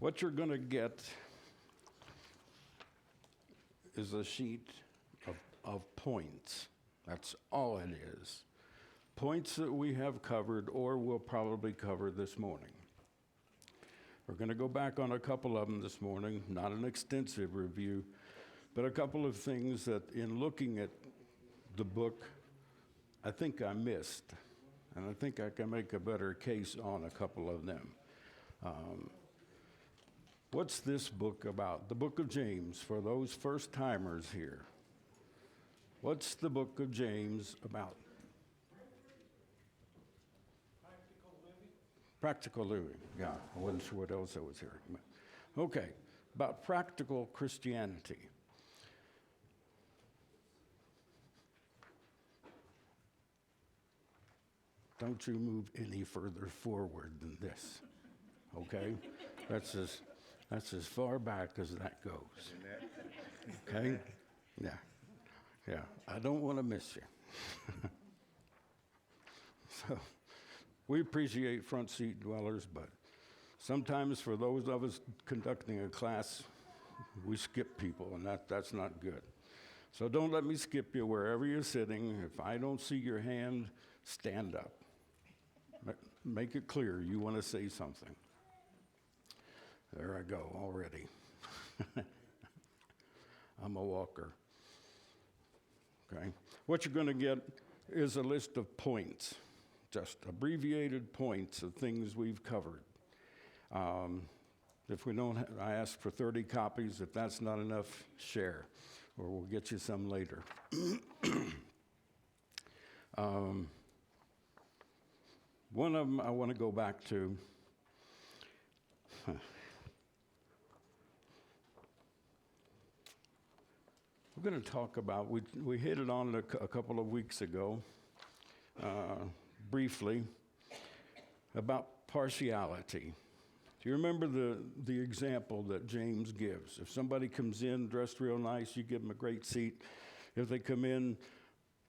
What you're going to get is a sheet of points. That's all it is. Points that we have covered or will probably cover this morning. We're going to go back on a couple of them this morning, not an extensive review, but a couple of things that in looking at the book, I think I missed. And I think I can make a better case on a couple of them. What's this book about? The book of James, for those first-timers here. What's the book of James about? Practical living, yeah. I wasn't sure what else I was hearing. Okay, about practical Christianity. Don't you move any further forward than this, okay? That's as far back as that goes, okay? Yeah, I don't want to miss you. So, we appreciate front seat dwellers, but sometimes for those of us conducting a class, we skip people, and that's not good. So don't let me skip you wherever you're sitting. If I don't see your hand, stand up. Make it clear you want to say something. There I go already. I'm a walker. Okay. What you're going to get is a list of points. Just abbreviated points of things we've covered. If we don't, I ask for 30 copies. If that's not enough, share, or we'll get you some later. One of them I want to go back to. We're going to talk about, we hit it on a couple of weeks ago. Briefly, about partiality. Do you remember the example that James gives? If somebody comes in dressed real nice, you give them a great seat. If they come in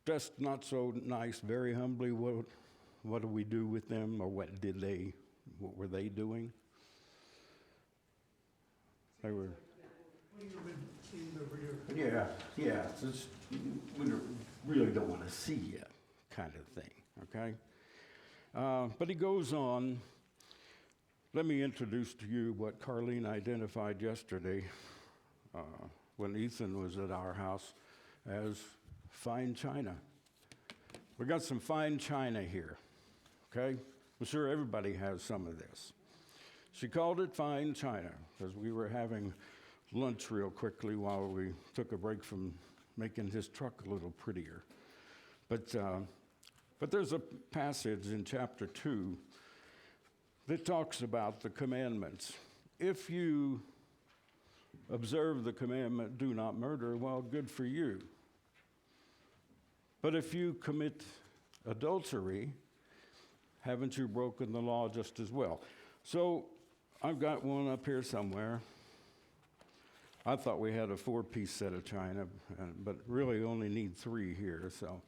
dressed not so nice, very humbly, what do we do with them, or what were they doing? They were. Yeah. We really don't want to see you, kind of thing. Okay? But he goes on. Let me introduce to you what Carlene identified yesterday when Ethan was at our house as fine china. We got some fine china here. Okay? I'm sure everybody has some of this. She called it fine china because we were having lunch real quickly while we took a break from making his truck a little prettier. But there's a passage in chapter 2 that talks about the commandments. If you observe the commandment, do not murder, well, good for you. But if you commit adultery, haven't you broken the law just as well? So I've got one up here somewhere. I thought we had a 4-piece set of china, but really only need 3 here. So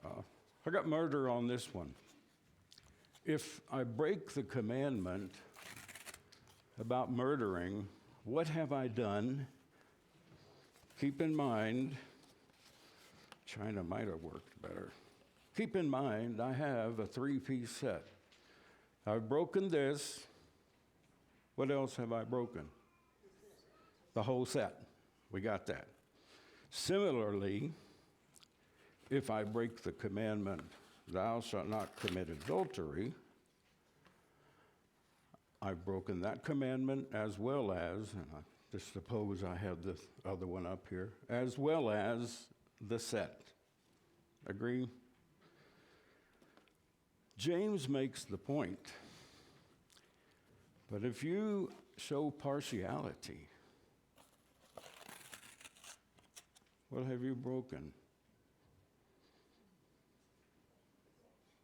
I got murder on this one. If I break the commandment about murdering, what have I done? Keep in mind, china might have worked better. Keep in mind, I have a 3-piece set. I've broken this. What else have I broken? The whole set. We got that. Similarly, if I break the commandment, thou shalt not commit adultery, I've broken that commandment as well as, and I just suppose I have this other one up here, as well as the set. Agree? James makes the point, but if you show partiality, what have you broken?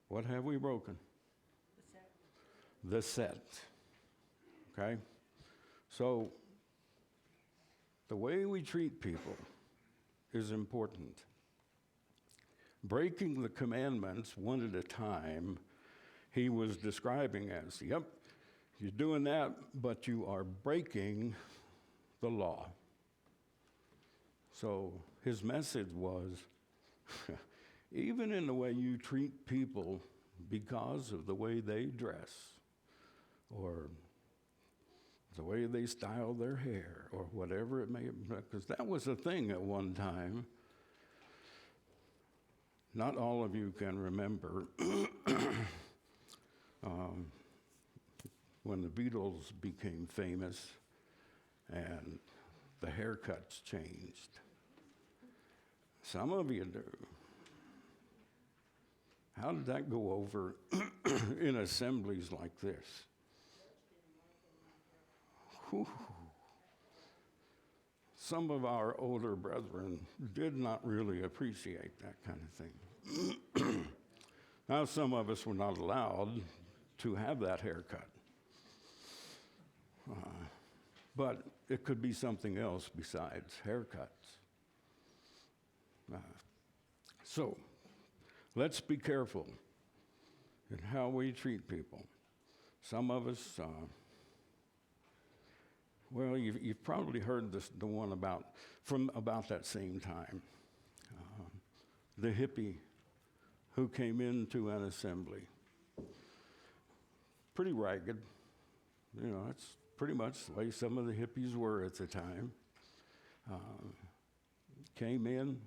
What have we broken? The set. Okay? So, the way we treat people is important. Breaking the commandments one at a time, he was describing as, You're doing that, but you are breaking the law. So his message was, even in the way you treat people because of the way they dress, or the way they style their hair, or whatever it may be, because that was a thing at one time. Not all of you can remember when the Beatles became famous and the haircuts changed. Some of you do. How did that go over in assemblies like this? Whew. Some of our older brethren did not really appreciate that kind of thing. Now, some of us were not allowed to have that haircut. But it could be something else besides haircuts. So, let's be careful in how we treat people. Some of us, well, you've probably heard the one about that same time. The hippie who came into an assembly. Pretty ragged. You know, that's pretty much the way some of the hippies were at the time. Came in,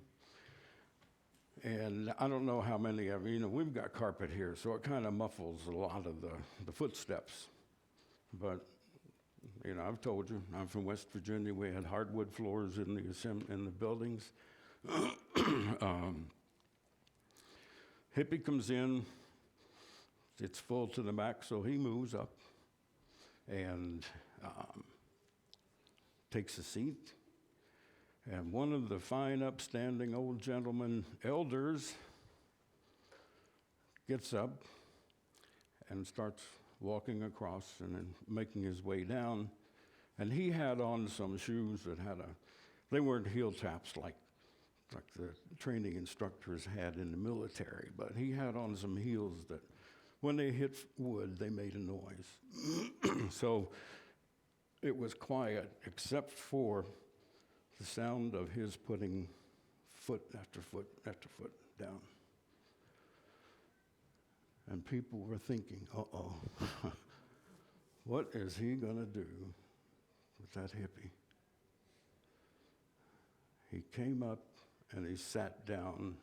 and I don't know how many of you, we've got carpet here, so it kind of muffles a lot of the footsteps. But, I've told you, I'm from West Virginia. We had hardwood floors in the buildings. Hippie comes in, it's full to the back, so he moves up and takes a seat. And one of the fine, upstanding old gentlemen, elders, gets up and starts walking across and then making his way down. And he had on some shoes that they weren't heel taps like the training instructors had in the military, but he had on some heels that when they hit wood, they made a noise. So it was quiet except for the sound of his putting foot after foot after foot down. And people were thinking, uh-oh, what is he going to do with that hippie? He came up and he sat down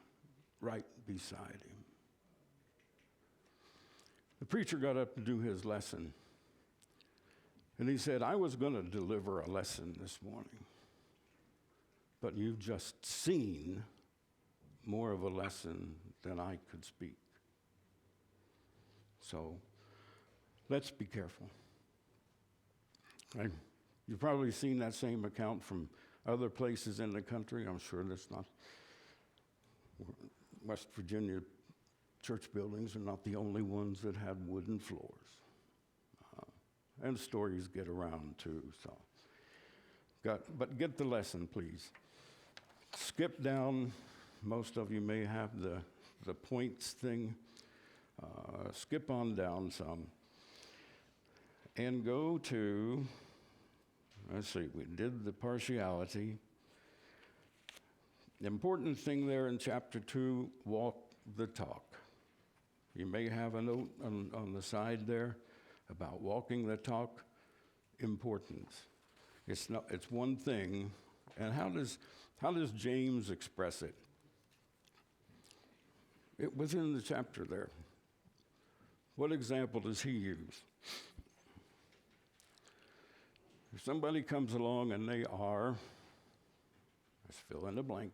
right beside him. The preacher got up to do his lesson. And he said, I was going to deliver a lesson this morning, but you've just seen more of a lesson than I could speak. So let's be careful. You've probably seen that same account from other places in the country. I'm sure that's not West Virginia church buildings are not the only ones that had wooden floors. And stories get around too, so. But get the lesson, please. Skip down. Most of you may have the points thing. Skip on down some. And go to, let's see, we did the partiality. The important thing there in chapter 2, walk the talk. You may have a note on the side there about walking the talk. Importance. It's one thing. And how does James express it? It was in the chapter there. What example does he use? If somebody comes along and they are, let's fill in the blank.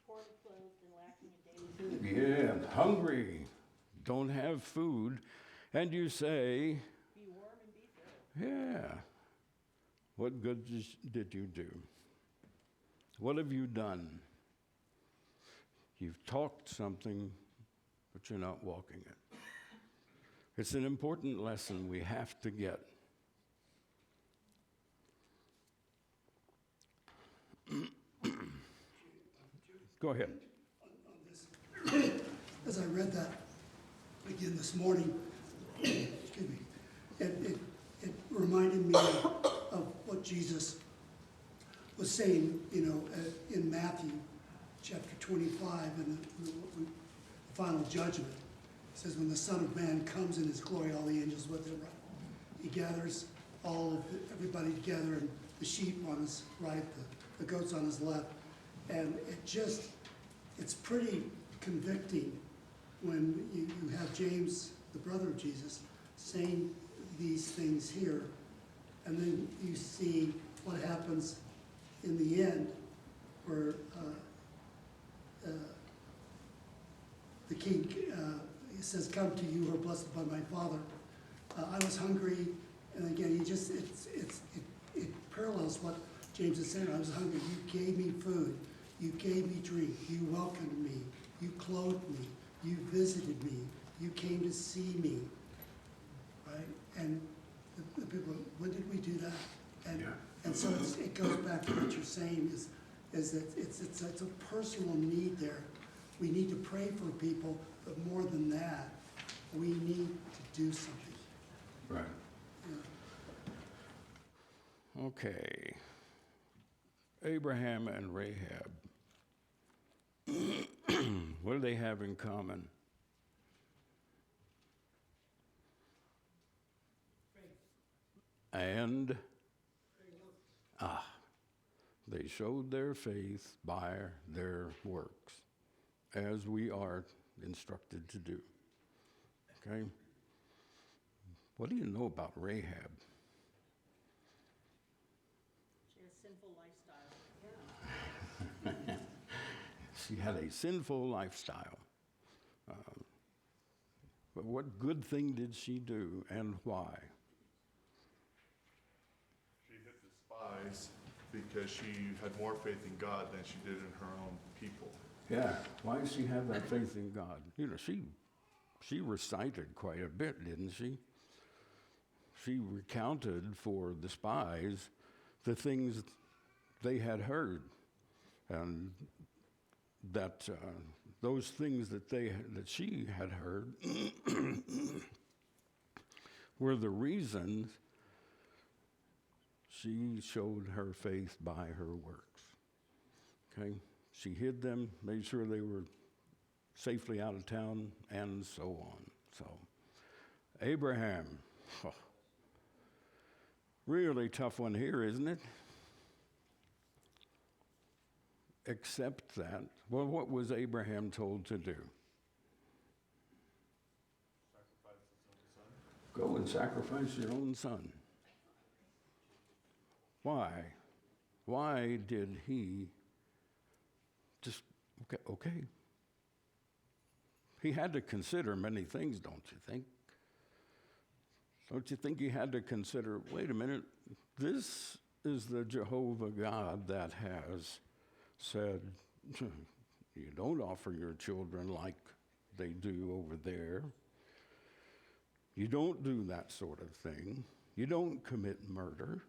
Poorly clothed and lacking in daily food. Yeah, hungry, don't have food, and you say, Be warm and be filled. yeah, what good did you do? What have you done? You've talked something, but you're not walking it. It's an important lesson we have to get. Go ahead. On this, as I read that again this morning, excuse me, it reminded me of what Jesus was saying, in Matthew chapter 25 and the final judgment. It says, when the Son of Man comes in his glory, all the angels with him, right? He gathers everybody together, and the sheep on his right, the goats on his left. And it's pretty convicting when you have James, the brother of Jesus, saying these things here, and then you see what happens in the end, where the king he says, "Come to you who are blessed by my Father." I was hungry, and again, it parallels what James is saying. I was hungry. You gave me food. You gave me drink. You welcomed me. You clothed me. You visited me. You came to see me. Right? And the people, when did we do that? And so it goes back to what you're saying is that it's a personal need there. We need to pray for people, but more than that, we need to do something. Right. Yeah. Okay. Abraham and Rahab. What do they have in common? And they showed their faith by their works, as we are instructed to do. Okay? What do you know about Rahab? She has sinful lifestyle. She had a sinful lifestyle. But what good thing did she do, and why? She hit the spies because she had more faith in God than she did in her own people. Yeah, why did she have that faith in God? She recited quite a bit, didn't she? She recounted for the spies the things they had heard, and that those things that she had heard were the reasons she showed her faith by her works. Okay? She hid them, made sure they were safely out of town, and so on. So, Abraham, really tough one here, isn't it? Except that, well, what was Abraham told to do? Sacrifice his own son. Go and sacrifice your own son. Why? Why did he just, okay. He had to consider many things, don't you think? Don't you think he had to consider, wait a minute, this is the Jehovah God that has said, you don't offer your children like they do over there. You don't do that sort of thing. You don't commit murder.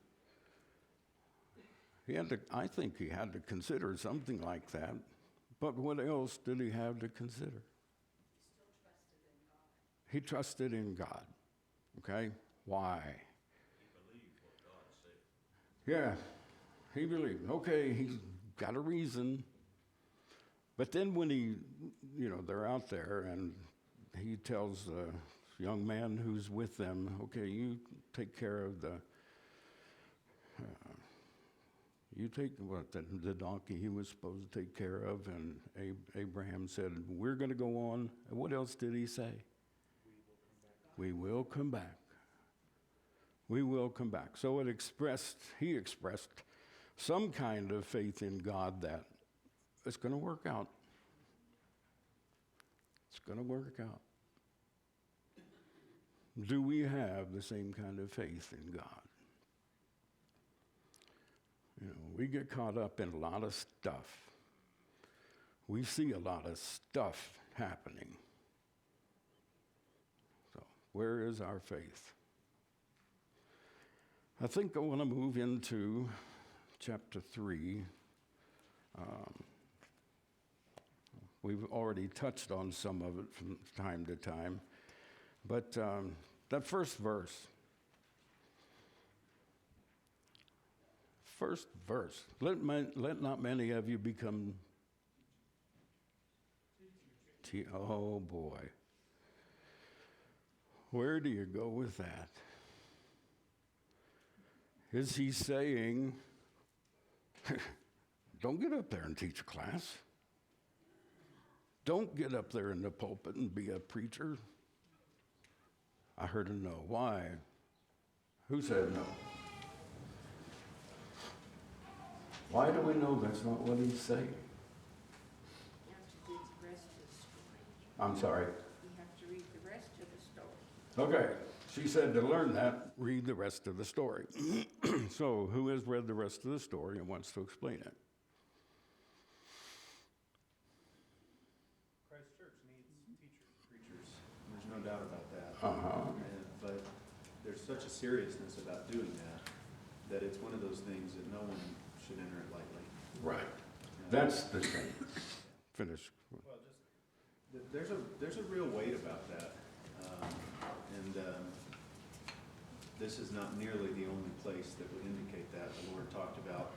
I think he had to consider something like that. But what else did he have to consider? He trusted in God. Okay? Why? He believed what God said. Yeah, he believed. Okay, he's got a reason. But then when they're out there and he tells the young man who's with them, okay, you take care of the donkey he was supposed to take care of, and Abraham said, we're going to go on. And what else did he say? We will come back. We will come back. So he expressed some kind of faith in God that it's going to work out. It's going to work out. Do we have the same kind of faith in God? We get caught up in a lot of stuff. We see a lot of stuff happening. So, where is our faith? I think I want to move into chapter 3. We've already touched on some of it from time to time. But that first verse. First verse. Let not many of you become. Oh boy. Where do you go with that? Is he saying, don't get up there and teach a class? Don't get up there in the pulpit and be a preacher? I heard a no. Why? Who said no? Why do we know that's not what he's saying? You have to read the rest of the story. I'm sorry. You have to read the rest of the story. Okay. She said to learn that, read the rest of the story. So, who has read the rest of the story and wants to explain it? Christ Church needs teachers, preachers. There's no doubt about that. But there's such a seriousness about doing that it's one of those things that no one should enter it lightly. Right. That's the thing. Finish. Well, there's a real weight about that, this is not nearly the only place that would indicate that. The Lord talked about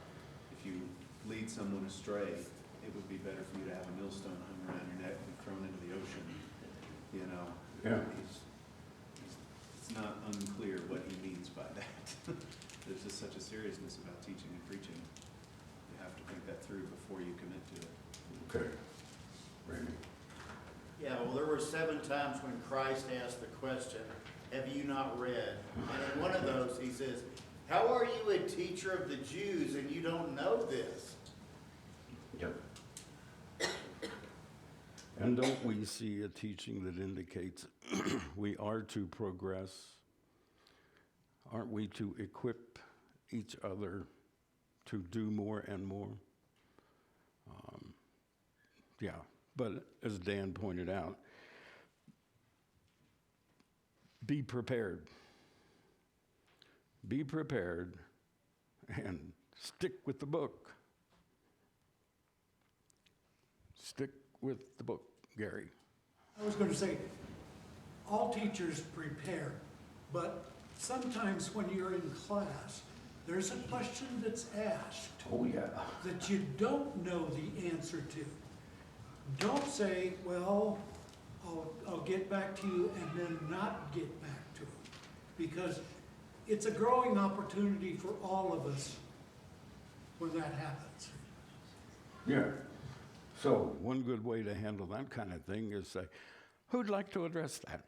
if you lead someone astray, it would be better for you to have a millstone hung around your neck and thrown into the ocean. You know, Yeah. it's not unclear what he means by that. There's just such a seriousness about teaching and preaching. You have to think that through before you commit to it. Okay. Randy. Yeah, well, there were 7 times when Christ asked the question, have you not read? And in one of those, he says, how are you a teacher of the Jews and you don't know this? Yep. And don't we see a teaching that indicates we are to progress? Aren't we to equip each other to do more and more? Yeah, but as Dan pointed out, be prepared. Be prepared and stick with the book. Stick with the book, Gary. I was going to say, all teachers prepare, but sometimes when you're in class, there's a question that's asked Oh, yeah. that you don't know the answer to. Don't say, well, I'll get back to you and then not get back to it. Because it's a growing opportunity for all of us when that happens. Yeah. So one good way to handle that kind of thing is say, who'd like to address that?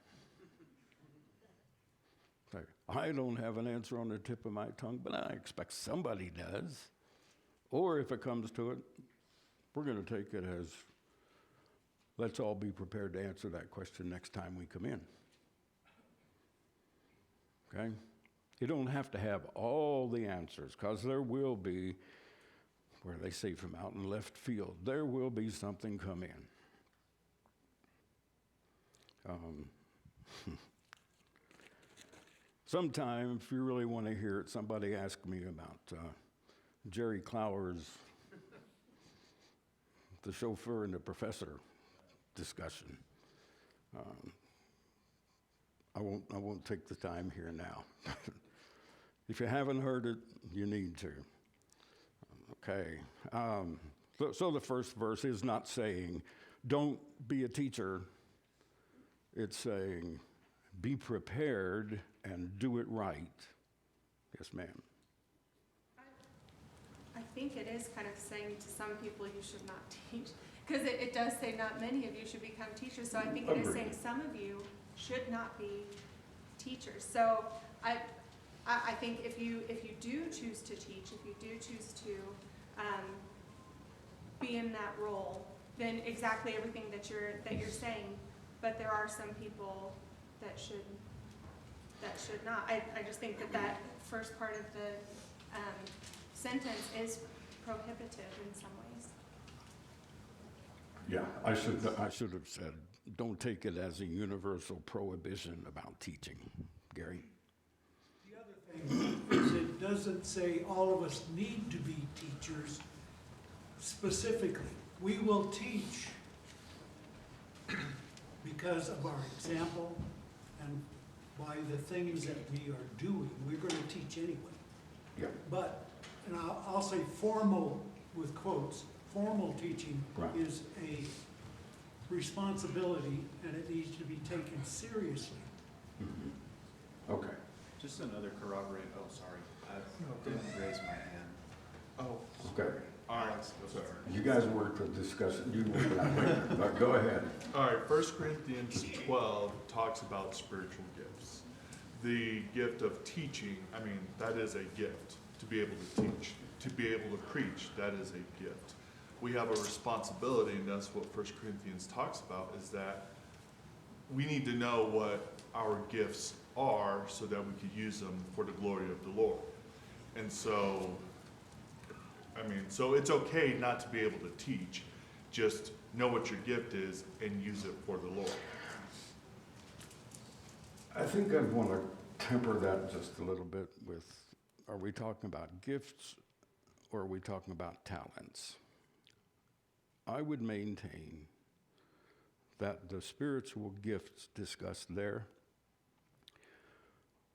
Say, I don't have an answer on the tip of my tongue, but I expect somebody does. Or if it comes to it, we're going to take it as, let's all be prepared to answer that question next time we come in. Okay? You don't have to have all the answers, because there will be, where they say from out in left field, there will be something come in. Sometime, if you really want to hear it, somebody asked me about Jerry Clower's the chauffeur and the professor discussion. I won't take the time here now. If you haven't heard it, you need to. Okay. So the first verse is not saying, don't be a teacher. It's saying, be prepared and do it right. Yes, ma'am. I think it is kind of saying to some people you should not teach, because it does say not many of you should become teachers. So I think it is saying some of you should not be teachers. So I think if you do choose to teach, if you do choose to be in that role, then exactly everything that you're saying. But there are some people that should not. I just think that first part of the sentence is prohibitive in some ways. Yeah, I should have said, don't take it as a universal prohibition about teaching. Gary? The other thing is it doesn't say all of us need to be teachers specifically. We will teach because of our example and by the things that we are doing. We're gonna teach anyway. Yeah. But, and I'll say formal, with quotes, formal teaching Right. is a responsibility and it needs to be taken seriously. Okay. Just another corroborating, oh, sorry, I didn't raise my hand. Oh, Okay. Alex, sorry. You guys were discussing, you were, go ahead. All right, 1 Corinthians 12 talks about spiritual gifts. The gift of teaching, I mean, that is a gift, to be able to teach. To be able to preach, that is a gift. We have a responsibility, and that's what 1 Corinthians talks about, is that we need to know what our gifts are so that we could use them for the glory of the Lord. And so, I mean, so it's okay not to be able to teach, just know what your gift is and use it for the Lord. I think I'd want to temper that just a little bit with, are we talking about gifts or are we talking about talents? I would maintain that the spiritual gifts discussed there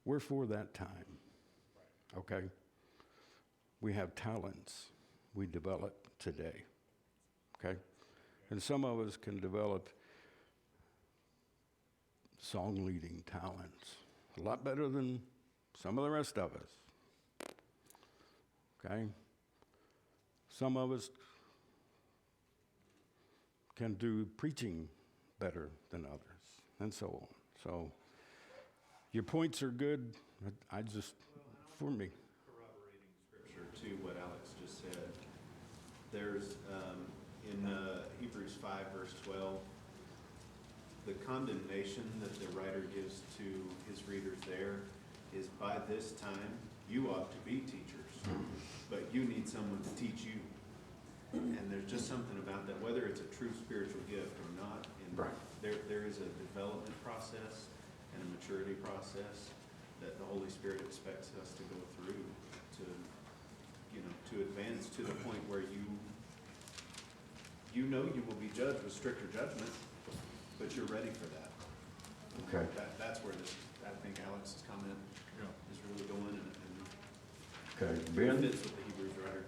were for that time, okay? We have talents we develop today, okay? And some of us can develop song leading talents a lot better than some of the rest of us, okay? Some of us can do preaching better than others, and so on. So your points are good. I just, for me. Corroborating scripture to what Alex just said. There's, in Hebrews 5, verse 12, the condemnation that the writer gives to his readers there is, by this time, you ought to be teachers, but you need someone to teach you. And there's just something about that, whether it's a true spiritual gift or not, and Right. there is a development process and a maturity process that the Holy Spirit expects us to go through to, to advance to the point where you know you will be judged with stricter judgment, but you're ready for that. Okay. That's where this, I think Alex's comment is really going, and Okay, it Ben, fits with the Hebrews writer.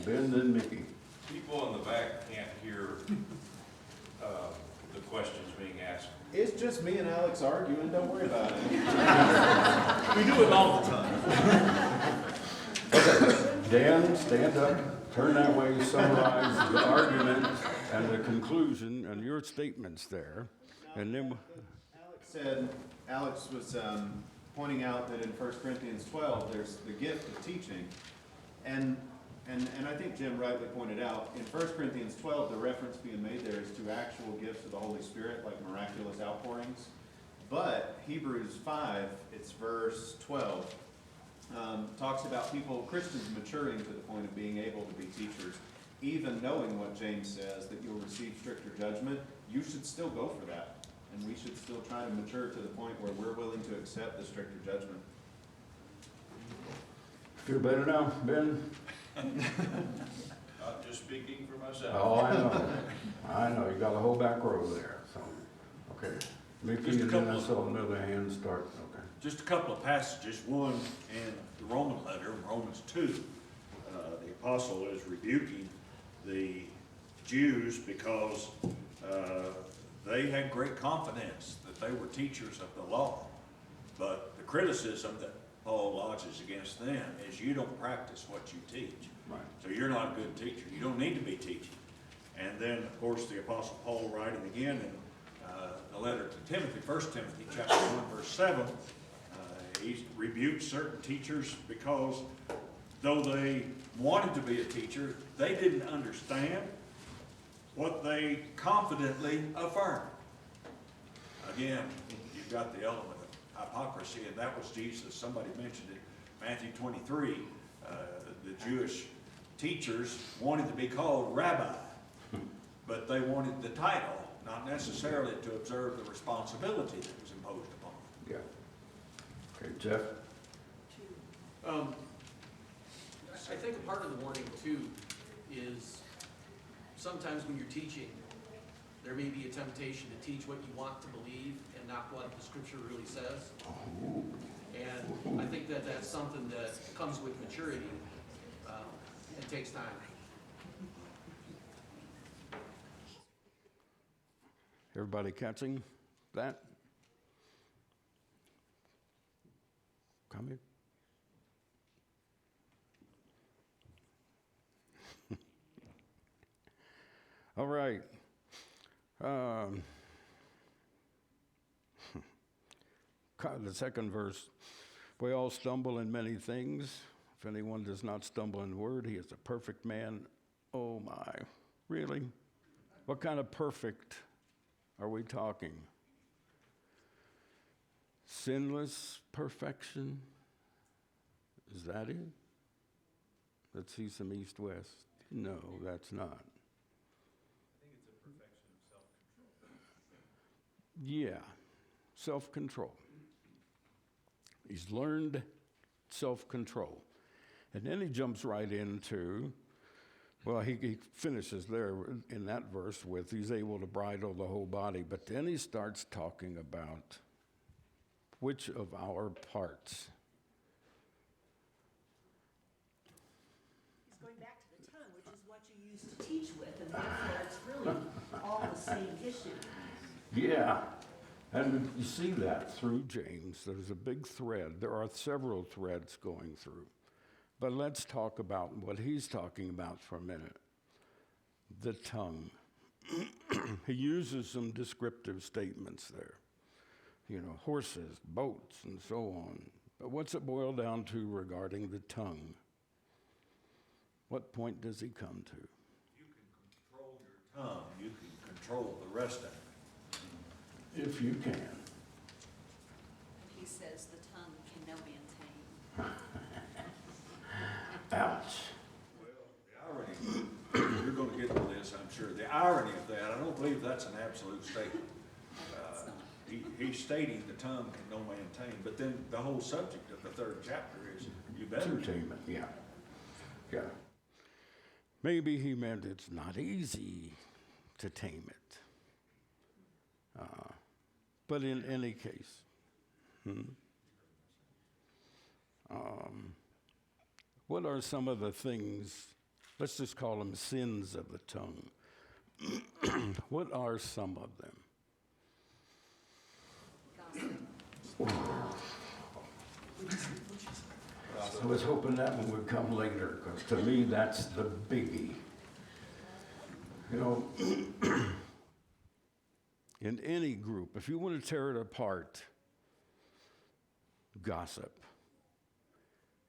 Ben, then Mickey. People in the back can't hear, the questions being asked. It's just me and Alex arguing, don't worry about it. We do it all the time. Dan, stand up, turn that way, summarize the argument and the conclusion and your statements there, and then, Alex was pointing out that in 1 Corinthians 12, there's the gift of teaching. And I think Jim rightly pointed out, in 1 Corinthians 12, the reference being made there is to actual gifts of the Holy Spirit, like miraculous outpourings. But Hebrews 5, it's verse 12, talks about people, Christians maturing to the point of being able to be teachers. Even knowing what James says, that you'll receive stricter judgment, you should still go for that. And we should still try to mature to the point where we're willing to accept the stricter judgment. feel better now, Ben? Not just speaking for myself. Oh, I know, you got a whole back row there, so, okay. Mickey, Just a and then I couple saw another hand start, okay. Just a couple of passages. One in the Roman letter, Romans 2, the apostle is rebuking the Jews because they had great confidence that they were teachers of the law. But the criticism that Paul lodges against them is you don't practice what you teach. Right. So you're not a good teacher. You don't need to be teaching. And then, of course, the apostle Paul writing again in the letter to Timothy, 1 Timothy chapter 1, verse 7, he rebukes certain teachers because though they wanted to be a teacher, they didn't understand what they confidently affirmed. Again, you've got the element of hypocrisy, and that was Jesus. Somebody mentioned it, Matthew 23. The Jewish teachers wanted to be called rabbi, but they wanted the title, not necessarily to observe the responsibility that was imposed upon them. Yeah. Okay, Jeff? I think a part of the warning too is sometimes when you're teaching, there may be a temptation to teach what you want to believe and and not what the scripture really says. And I think that that's something that comes with maturity, and takes time. Everybody catching that? Comment? All right. The second verse, we all stumble in many things. If anyone does not stumble in word, he is a perfect man. Oh my, really? What kind of perfect are we talking? Sinless perfection? Is that it? Let's see some east-west. No, that's not. I think it's a perfection of self-control. Yeah, self-control. He's learned self-control. And then he jumps right into, well, he finishes there in that verse with he's able to bridle the whole body, but then he starts talking about which of our parts. He's going back to the tongue, which is what you used to teach with, and therefore it's really all the same issue. Yeah, and you see that through James. There's a big thread. There are several threads going through. But let's talk about what he's talking about for a minute. The tongue. He uses some descriptive statements there. You know, horses, boats, and so on. But what's it boil down to regarding the tongue? What point does he come to? You can control your tongue, you can control the rest of it. If you can. He says the tongue can no man tame. Ouch. Well, the irony, you're going to get to this, I'm sure. The irony of that, I don't believe that's an absolute statement. He's stating the tongue can no man tame, but then the whole subject of the third chapter is you better To tame it, yeah. Yeah. Maybe he meant it's not easy to tame it. But in any case, what are some of the things, let's just call them sins of the tongue. What are some of them? I was hoping that one would come later, because to me, that's the biggie. You know, in any group, if you want to tear it apart, gossip.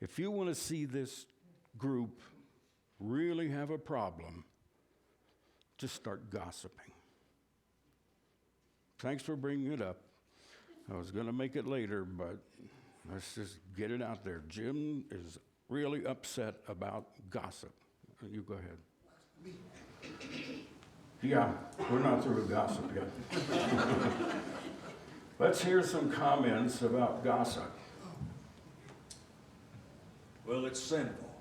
If you want to see this group really have a problem, just start gossiping. Thanks for bringing it up. I was going to make it later, but let's just get it out there. Jim is really upset about gossip. You go ahead. Yeah, we're not through with gossip yet. Let's hear some comments about gossip. Well, it's sinful.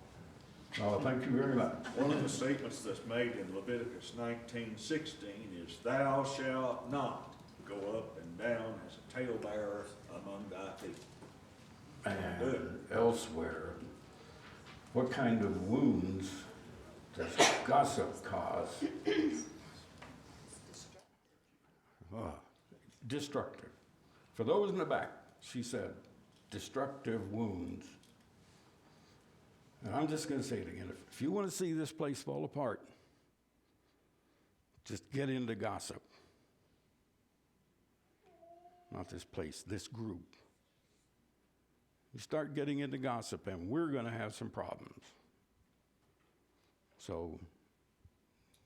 Oh, thank you very much. One of the statements that's made in Leviticus 19:16 is, "Thou shalt not go up and down as a talebearer among thy people." And elsewhere, what kind of wounds does gossip cause? Destructive. For those in the back, she said, destructive wounds. And I'm just going to say it again. If you want to see this place fall apart, just get into gossip. Not this place, this group. You start getting into gossip, and we're going to have some problems. So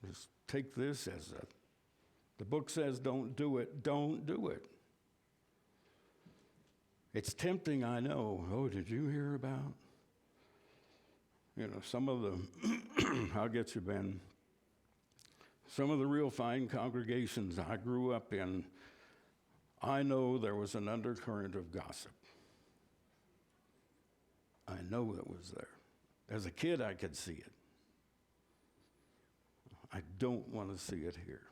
just take this as the book says don't do it, don't do it. It's tempting, I know. Oh, did you hear about? You know, some of the, I'll get you, Ben. Some of the real fine congregations I grew up in, I know there was an undercurrent of gossip. I know it was there. As a kid, I could see it. I don't want to see it here.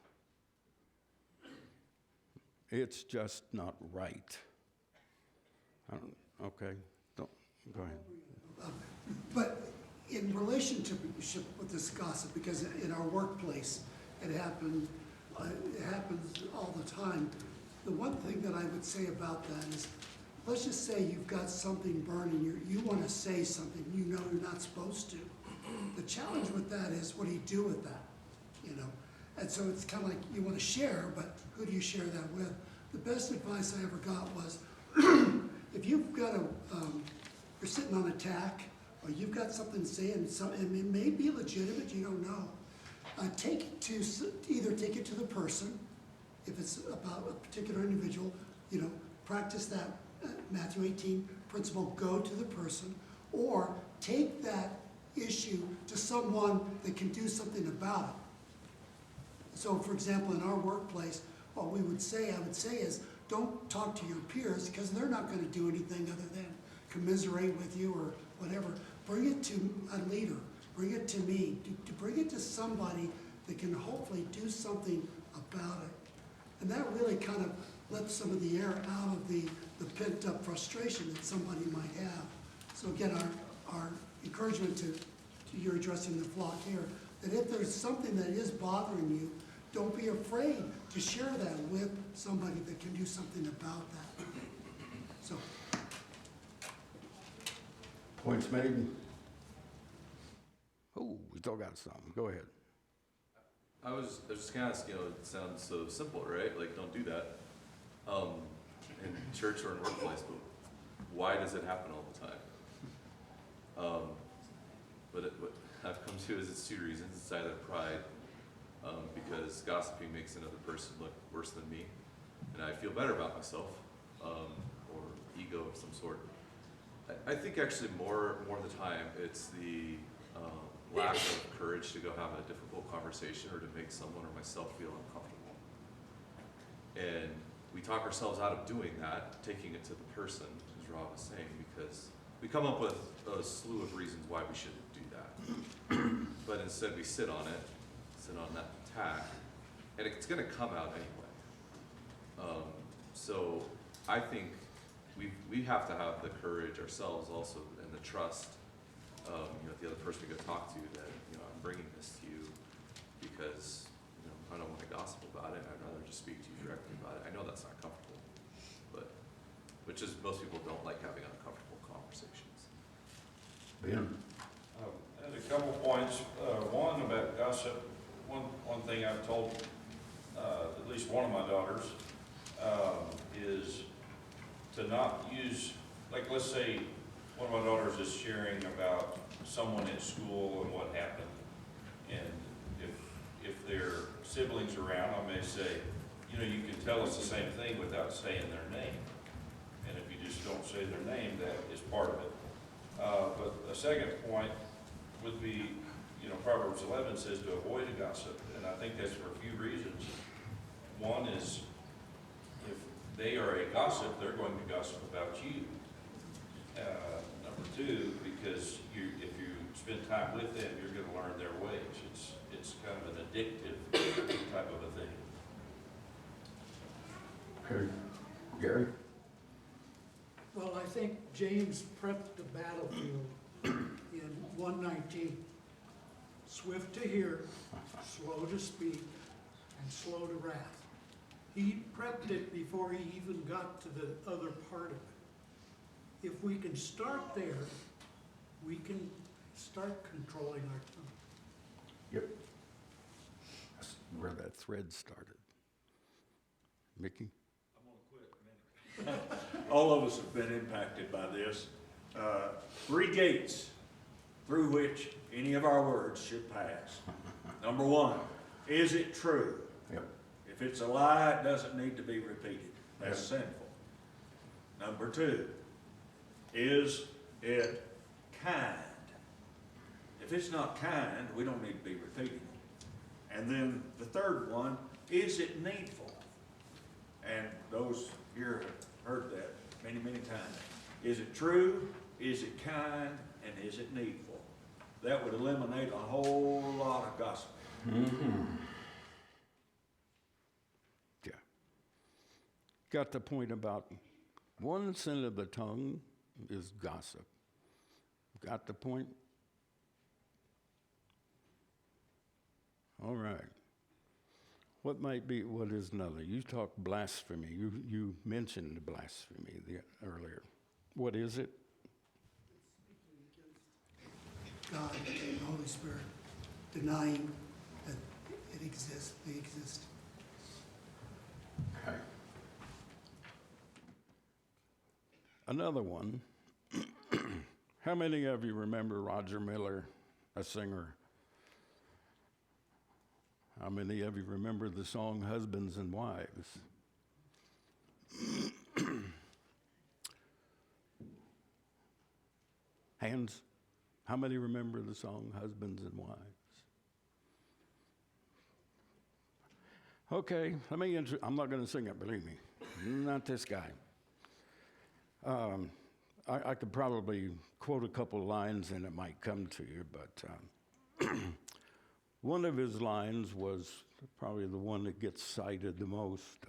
it's just not right. I don't, okay, don't, go ahead. But in relationship with this gossip, because in our workplace, it happens all the time. The one thing that I would say about that is, let's just say you've got something burning, you want to say something, you know you're not supposed to. The challenge with that is, what do you do with that, you know? And so it's kind of like you want to share, but who do you share that with? The best advice I ever got was, if you've got you're sitting on a tack, or you've got something to say, and it may be legitimate, you don't know. Either take it to the person, if it's about a particular individual, you know, practice that Matthew 18 principle, go to the person, or take that issue to someone that can do something about it. So, for example, in our workplace, what I would say is, don't talk to your peers, because they're not going to do anything other than commiserate with you or whatever. Bring it to a leader. Bring it to me. To bring it to somebody that can hopefully do something about it. And that really kind of lets some of the air out of the pent-up frustration that somebody might have. So again, our encouragement to you're addressing the flock here, that if there's something that is bothering you, don't be afraid to share that with somebody that can do something about that. So. Points made. Oh, we still got some. Go ahead. I was just kind of, it sounds so simple, right? Like, don't do that in church or in workplace, but why does it happen all the time? What I've come to is it's two reasons. It's either pride, because gossiping makes another person look worse than me, and I feel better about myself, or ego of some sort. I think actually more of the time it's the lack of courage to go have a difficult conversation or to make someone or myself feel uncomfortable. And we talk ourselves out of doing that, taking it to the person, as Rob was saying, because we come up with a slew of reasons why we shouldn't do that. But instead we sit on that tack, and it's going to come out anyway. So I think we have to have the courage ourselves also, and the trust, the other person we go talk to, that, I'm bringing this to you because, I don't want to gossip about it. I'd rather just speak to you directly about it. I know that's not comfortable, but, which is, most people don't like having uncomfortable conversations. Ben? I had a couple points. One about gossip. One thing I've told at least one of my daughters is to not use, like, let's say one of my daughters is sharing about someone at school and what happened, and if their siblings around, I may say, you can tell us the same thing without saying their name, and if you just don't say their name, that is part of it. But a second point would be, Proverbs 11 says to avoid a gossip, and I think that's for a few reasons. One is, if they are a gossip, they're going to gossip about you. Number two, because if you spend time with them, you're going to learn their ways. It's kind of an addictive type of a thing. Okay. Gary? Well, I think James prepped the battlefield in 119. Swift to hear, slow to speak, and slow to wrath. He prepped it before he even got to the other part of it. If we can start there, we can start controlling our tongue. Yep. That's where that thread started. Mickey? I'm gonna quit a minute. All of us have been impacted by this. 3 gates through which any of our words should pass. Number 1, is it true? Yep. If it's a lie, it doesn't need to be repeated. That's sinful. Number 2, is it kind? If it's not kind, we don't need to be repeating it. And then the third one, is it needful? And those here have heard that many, many times. Is it true? Is it kind? And is it needful? That would eliminate a whole lot of gossip. Mm-hmm. Yeah. got the point about one sin of the tongue is gossip. Got the point? All right. What is another? You talked blasphemy. You mentioned blasphemy earlier. What is it? God and the Holy Spirit, denying that it exists, they exist. Okay. Another one. How many of you remember Roger Miller, a singer? How many of you remember the song Husbands and Wives? Hands. How many remember the song Husbands and Wives? Okay, I'm not going to sing it, believe me. Not this guy. I could probably quote a couple lines and it might come to you, but one of his lines was probably the one that gets cited the most.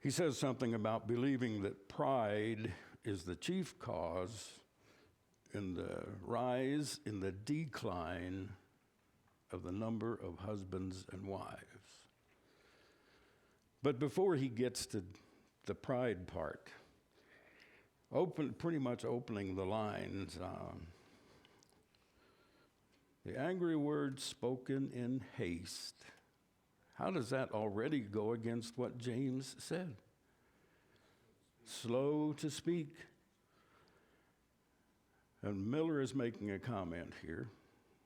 He says something about believing that pride is the chief cause in the rise, in the decline of the number of husbands and wives. But before he gets to the pride part, pretty much opening the lines, the angry words spoken in haste. How does that already go against what James said? Slow to speak. And Miller is making a comment here.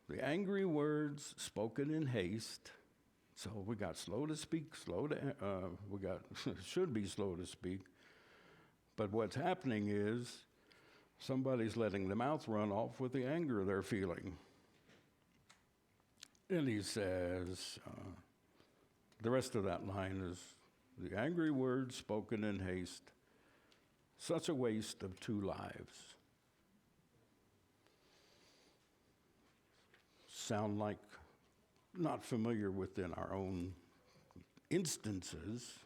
The angry words spoken in haste. So we got slow to speak, should be slow to speak. But what's happening is somebody's letting the mouth run off with the anger they're feeling. And he says, the rest of that line is, the angry words spoken in haste, such a waste of 2 lives. Sound like not familiar within our own instances,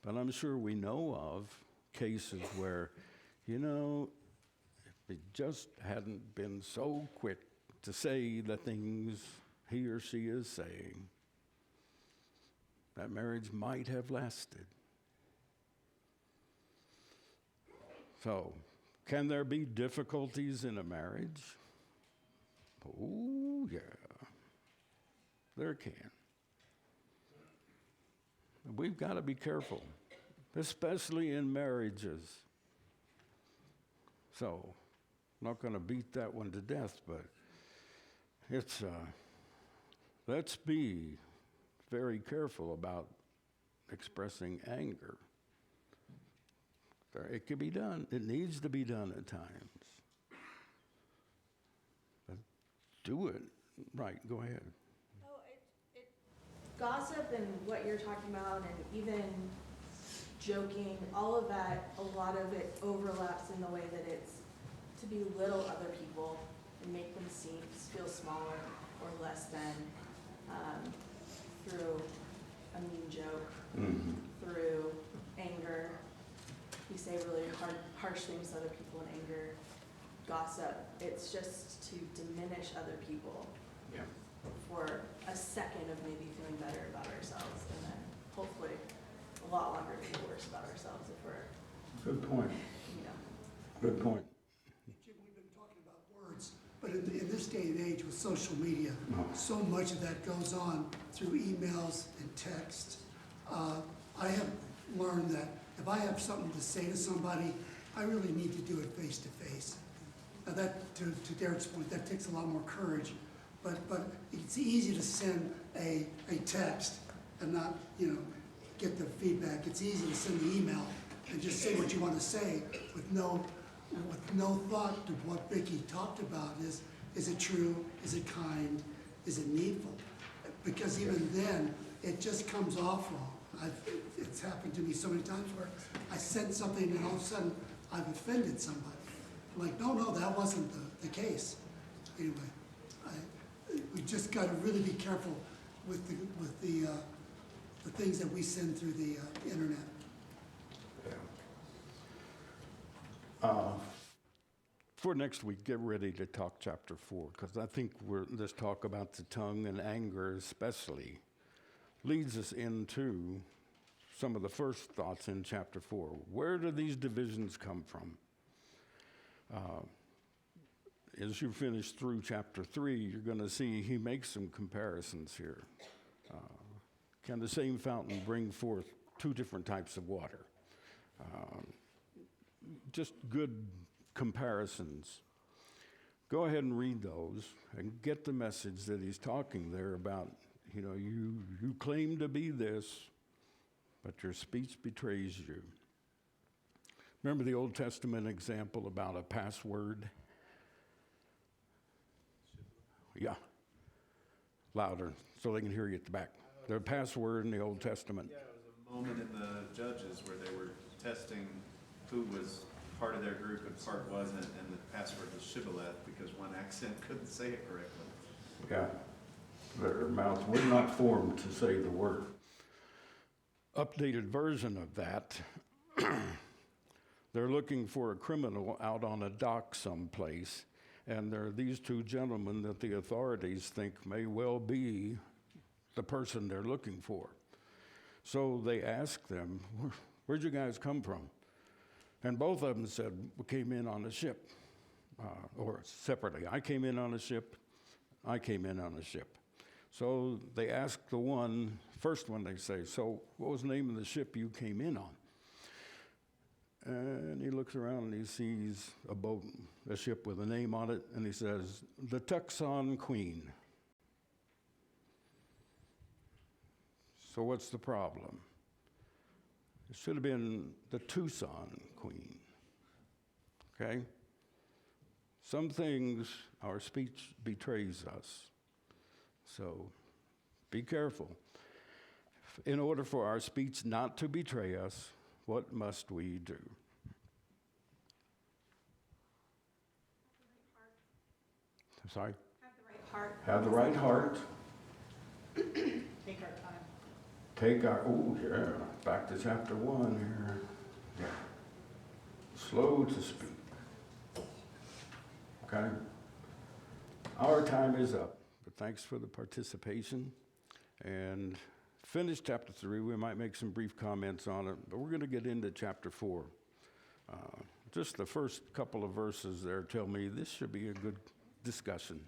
but I'm sure we know of cases where, if it just hadn't been so quick to say the things he or she is saying, that marriage might have lasted. So, can there be difficulties in a marriage? Oh, yeah. There can. We've got to be careful, especially in marriages. So, I'm not going to beat that one to death, but it's, let's be very careful about expressing anger. It can be done. It needs to be done at times. But do it. Right, go ahead. Gossip and what you're talking about, and even joking, all of that, a lot of it overlaps in the way that it's to belittle other people and make them feel smaller or less than, through a mean joke, through anger. You say really harsh things to other people in anger. Gossip, it's just to diminish other people. Yeah. For a second of maybe feeling better about ourselves, and then hopefully a lot longer to feel worse about ourselves if we're, Good point. Good point. Jim, we've been talking about words, but in this day and age with social media, so much of that goes on through emails and text. I have learned that if I have something to say to somebody, I really need to do it face to face. Now that, to Derek's point, that takes a lot more courage. But it's easy to send a text and not, get the feedback. It's easy to send the email and just say what you want to say with no thought to what Vicki talked about. Is it true? Is it kind? Is it needful? Because even then, it just comes off wrong. It's happened to me so many times where I sent something and all of a sudden I've offended somebody. I'm like, no, that wasn't the case. Anyway. We just got to really be careful with the things that we send through the internet. For next week, get ready to talk chapter 4, because I think this talk about the tongue and anger especially leads us into some of the first thoughts in chapter 4. Where do these divisions come from? As you finish through chapter 3, you're going to see he makes some comparisons here. Can the same fountain bring forth two different types of water? Just good comparisons. Go ahead and read those and get the message that he's talking there about, you claim to be this, but your speech betrays you. Remember the Old Testament example about a password? Yeah. Louder, so they can hear you at the back. Their password in the Old Testament. Yeah, it was a moment in the Judges where they were testing who was part of their group and part wasn't, and the password was shibboleth because one accent couldn't say it correctly. Yeah. Their mouths were not formed to say the word. Updated version of that, they're looking for a criminal out on a dock someplace, and there are these two gentlemen that the authorities think may well be the person they're looking for. So they ask them, where'd you guys come from? And both of them said, we came in on a ship, or separately. I came in on a ship, I came in on a ship. So they ask the first one they say, so what was the name of the ship you came in on? And he looks around and he sees a boat, a ship with a name on it, and he says, the Tucson Queen. So what's the problem? It should have been the Tucson Queen. Okay? Some things, our speech betrays us. So be careful. In order for our speech not to betray us, what must we do? I'm sorry? Have the right heart. Have the right heart. Take our time. Back to chapter 1 here. Yeah. Slow to speak. Okay? Our time is up, but thanks for the participation. And finish chapter 3. We might make some brief comments on it, but we're going to get into chapter 4. Just the first couple of verses there tell me this should be a good discussion.